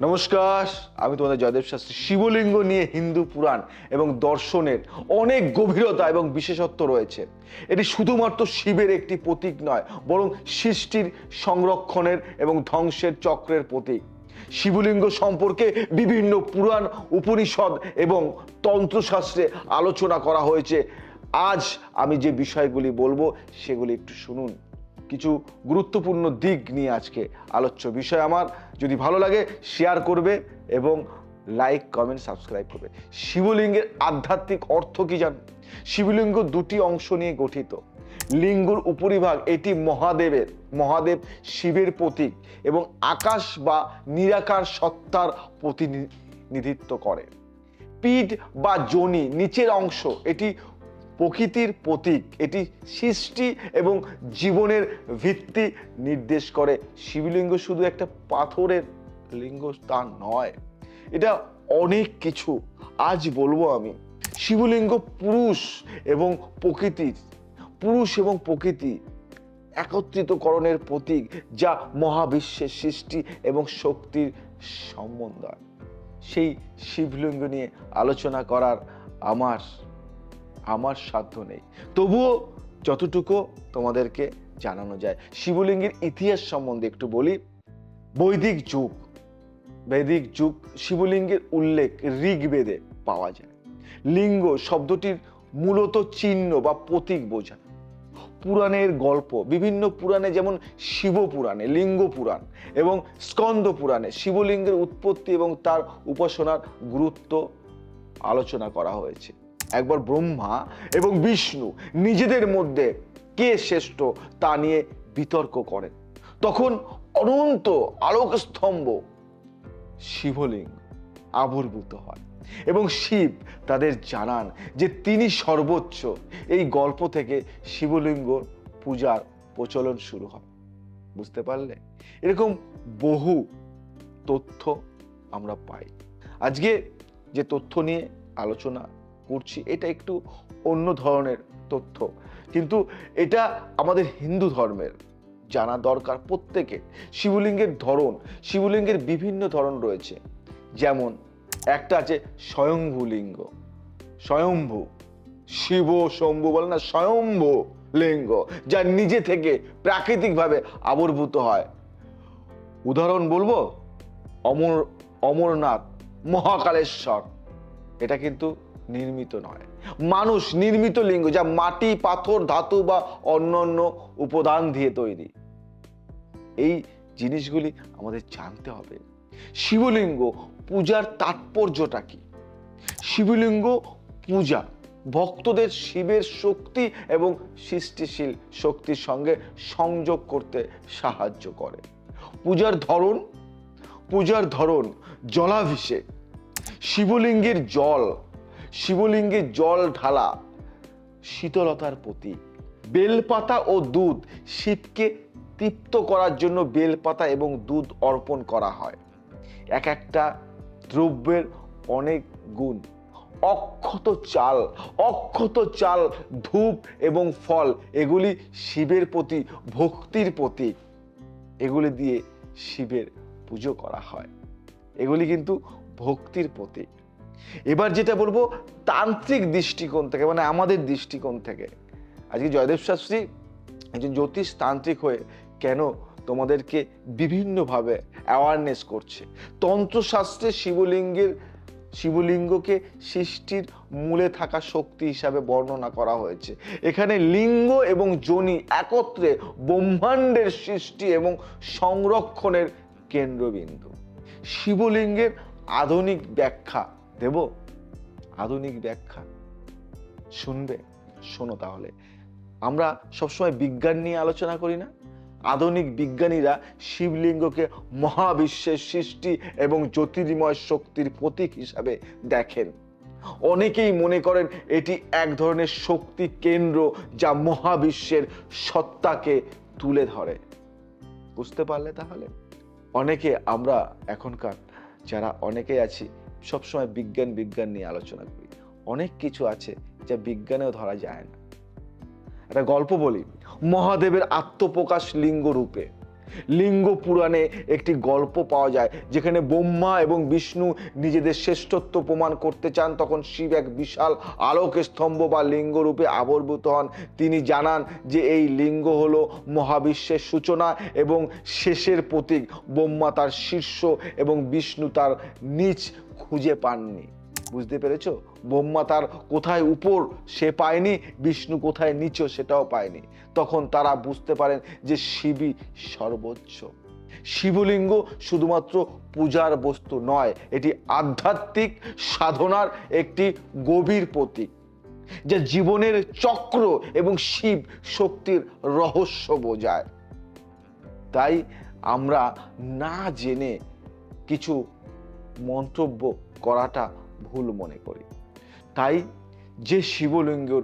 নমস্কার, আমি তোমাদের জয়দেব শাস্ত্রী। শিবলিঙ্গ নিয়ে হিন্দু পুরাণ এবং দর্শনের অনেক গভীরতা এবং বিশেষত্ব রয়েছে। এটি শুধুমাত্র শিবের একটি প্রতীক নয়, বরং সৃষ্টির সংরক্ষণের এবং ধ্বংসের চক্রের প্রতীক। শিবলিঙ্গ সম্পর্কে বিভিন্ন পুরাণ, উপনিষদ এবং তন্ত্রশাস্ত্রে আলোচনা করা হয়েছে। আজ আমি যে বিষয়গুলি বলবো সেগুলি একটু শুনুন। কিছু গুরুত্বপূর্ণ দিক নিয়ে আজকে আলোচ্য বিষয়। আমার যদি ভালো লাগে শেয়ার করবে এবং লাইক, কমেন্ট, সাবস্ক্রাইব করবে। শিবলিঙ্গের আধ্যাত্মিক অর্থ কি জানো? শিবলিঙ্গ দুটি অংশ নিয়ে গঠিত। লিঙ্গর উপরিভাগ এটি মহাদেব শিবের প্রতীক এবং আকাশ বা নিরাকার সত্তার প্রতিনিধিত্ব করে। পিঠ বা যোনি নিচের অংশ এটি প্রকৃতির প্রতীক, এটি সৃষ্টি এবং জীবনের ভিত্তি নির্দেশ করে। শিবলিঙ্গ শুধু একটা পাথরের লিঙ্গ তা নয়, এটা অনেক কিছু। আজ বলবো আমি শিবলিঙ্গ পুরুষ এবং প্রকৃতি একত্রিতকরণের প্রতীক, যা মহাবিশ্বের সৃষ্টি এবং শক্তির সম্বন্ধ। সেই শিবলিঙ্গ নিয়ে আলোচনা করার আমার সাধ্য নেই, তবুও যতটুকু তোমাদেরকে জানানো যায়। শিবলিঙ্গের ইতিহাস সম্বন্ধে একটু বলি। বৈদিক যুগ শিবলিঙ্গের উল্লেখ ঋগ্বেদে পাওয়া যায়। লিঙ্গ শব্দটির মূলত চিহ্ন বা প্রতীক বোঝায়। পুরাণের গল্প, বিভিন্ন পুরাণে যেমন শিব পুরাণে, লিঙ্গ পুরাণ এবং স্কন্দ পুরাণে শিবলিঙ্গের উৎপত্তি এবং তার উপাসনার গুরুত্ব আলোচনা করা হয়েছে। একবার ব্রহ্মা এবং বিষ্ণু নিজেদের মধ্যে কে শ্রেষ্ঠ তা নিয়ে বিতর্ক করেন। তখন অনন্ত আলোকস্তম্ভ শিবলিঙ্গ আবির্ভূত হয় এবং শিব তাদের জানান যে তিনি সর্বোচ্চ। এই গল্প থেকে শিবলিঙ্গ পূজার প্রচলন শুরু হয়। বুঝতে পারলে? এরকম বহু তথ্য আমরা পাই। আজকে যে তথ্য নিয়ে আলোচনা করছি এটা একটু অন্য ধরনের তথ্য, কিন্তু এটা আমাদের হিন্দু ধর্মের জানা দরকার প্রত্যেকের। শিবলিঙ্গের বিভিন্ন ধরন রয়েছে। যেমন একটা আছে স্বয়ংভু লিঙ্গ। স্বয়ম্ভু, শিব শম্ভু বলে না, স্বয়ম্ভু লিঙ্গ, যা নিজে থেকে প্রাকৃতিকভাবে আবির্ভূত হয়। উদাহরণ বলবো, অমরনাথ, মহাকালেশ্বর। এটা কিন্তু নির্মিত নয়, মানুষ নির্মিত লিঙ্গ, যা মাটি, পাথর, ধাতু বা অন্যান্য উপাদান দিয়ে তৈরি। এই জিনিসগুলি আমাদের জানতে হবে। শিবলিঙ্গ পূজার তাৎপর্যটা কি? শিবলিঙ্গ পূজা ভক্তদের শিবের শক্তি এবং সৃষ্টিশীল শক্তির সঙ্গে সংযোগ করতে সাহায্য করে। পূজার ধরন জলাভিষেক, শিবলিঙ্গের জল ঢালা শীতলতার প্রতীক। বেলপাতা ও দুধ, শিবকে তৃপ্ত করার জন্য বেলপাতা এবং দুধ অর্পণ করা হয়। এক একটা দ্রব্যের অনেক গুণ। অক্ষত চাল, ধূপ এবং ফল, এগুলি শিবের প্রতি ভক্তির প্রতীক। এগুলি দিয়ে শিবের পুজো করা হয়। এগুলি কিন্তু ভক্তির প্রতীক। এবার যেটা বলবো তান্ত্রিক দৃষ্টিকোণ থেকে, মানে আমাদের দৃষ্টিকোণ থেকে, আজকে জয়দেব শাস্ত্রী একজন জ্যোতিষ তান্ত্রিক হয়ে কেন তোমাদেরকে বিভিন্নভাবে অ্যাওয়ারনেস করছে। তন্ত্রশাস্ত্রে শিবলিঙ্গকে সৃষ্টির মূলে থাকা শক্তি হিসাবে বর্ণনা করা হয়েছে। এখানে লিঙ্গ এবং যোনি একত্রে ব্রহ্মাণ্ডের সৃষ্টি এবং সংরক্ষণের কেন্দ্রবিন্দু। শিবলিঙ্গের আধুনিক ব্যাখ্যা দেব। আধুনিক ব্যাখ্যা শুনবে? শোনো তাহলে। আমরা সবসময় বিজ্ঞান নিয়ে আলোচনা করি না? আধুনিক বিজ্ঞানীরা শিবলিঙ্গকে মহাবিশ্বের সৃষ্টি এবং জ্যোতির্ময় শক্তির প্রতীক হিসাবে দেখেন। অনেকেই মনে করেন এটি এক ধরনের শক্তি কেন্দ্র যা মহাবিশ্বের সত্তাকে তুলে ধরে। বুঝতে পারলে? তাহলে আমরা এখনকার যারা অনেকেই আছি সবসময় বিজ্ঞান নিয়ে আলোচনা করি। অনেক কিছু আছে যা বিজ্ঞানেও ধরা যায় না। একটা গল্প বলি। মহাদেবের আত্মপ্রকাশ লিঙ্গ রূপে লিঙ্গ পুরাণে একটি গল্প পাওয়া যায় যেখানে ব্রহ্মা এবং বিষ্ণু নিজেদের শ্রেষ্ঠত্ব প্রমাণ করতে চান। তখন শিব এক বিশাল আলোক স্তম্ভ বা লিঙ্গ রূপে আবির্ভূত হন। তিনি জানান যে এই লিঙ্গ হলো মহাবিশ্বের সূচনা এবং শেষের প্রতীক। ব্রহ্মা তার শীর্ষ এবং বিষ্ণু তার নিচ খুঁজে পাননি। বুঝতে পেরেছো? ব্রহ্মা তার কোথায় উপর সে পায়নি, বিষ্ণু কোথায় নিচ সেটাও পায়নি। তখন তারা বুঝতে পারেন যে শিবই সর্বোচ্চ। শিবলিঙ্গ শুধুমাত্র পূজার বস্তু নয়, এটি আধ্যাত্মিক সাধনার একটি গভীর প্রতীক যা জীবনের চক্র এবং শিব শক্তির রহস্য বোঝায়। তাই আমরা না জেনে কিছু মন্তব্য করাটা ভুল মনে করি। তাই যে শিবলিঙ্গের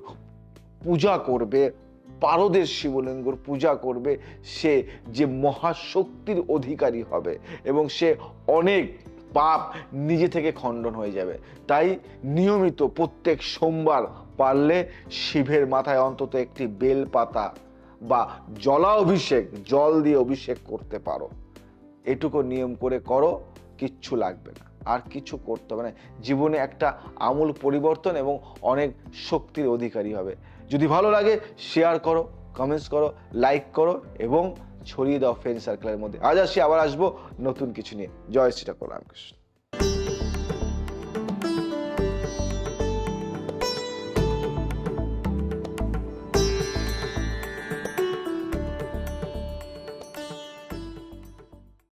পূজা করবে, পারদের শিবলিঙ্গর পূজা করবে, সে যে মহাশক্তির অধিকারী হবে এবং সে অনেক পাপ নিজে থেকে খণ্ডন হয়ে যাবে। তাই নিয়মিত প্রত্যেক সোমবার পারলে শিবের মাথায় অন্তত একটি বেলপাতা বা জলাভিষেক, জল দিয়ে অভিষেক করতে পারো। এটুকু নিয়ম করে করো, কিচ্ছু লাগবে না, আর কিছু করতে হবে না। জীবনে একটা আমূল পরিবর্তন এবং অনেক শক্তির অধিকারী হবে। যদি ভালো লাগে শেয়ার করো, কমেন্টস করো, লাইক করো এবং ছড়িয়ে দাও ফ্রেন্ড সার্কেলের মধ্যে। আজ আসি, আবার আসবো নতুন কিছু নিয়ে। জয় শ্রী ঠাকুর রামকৃষ্ণ।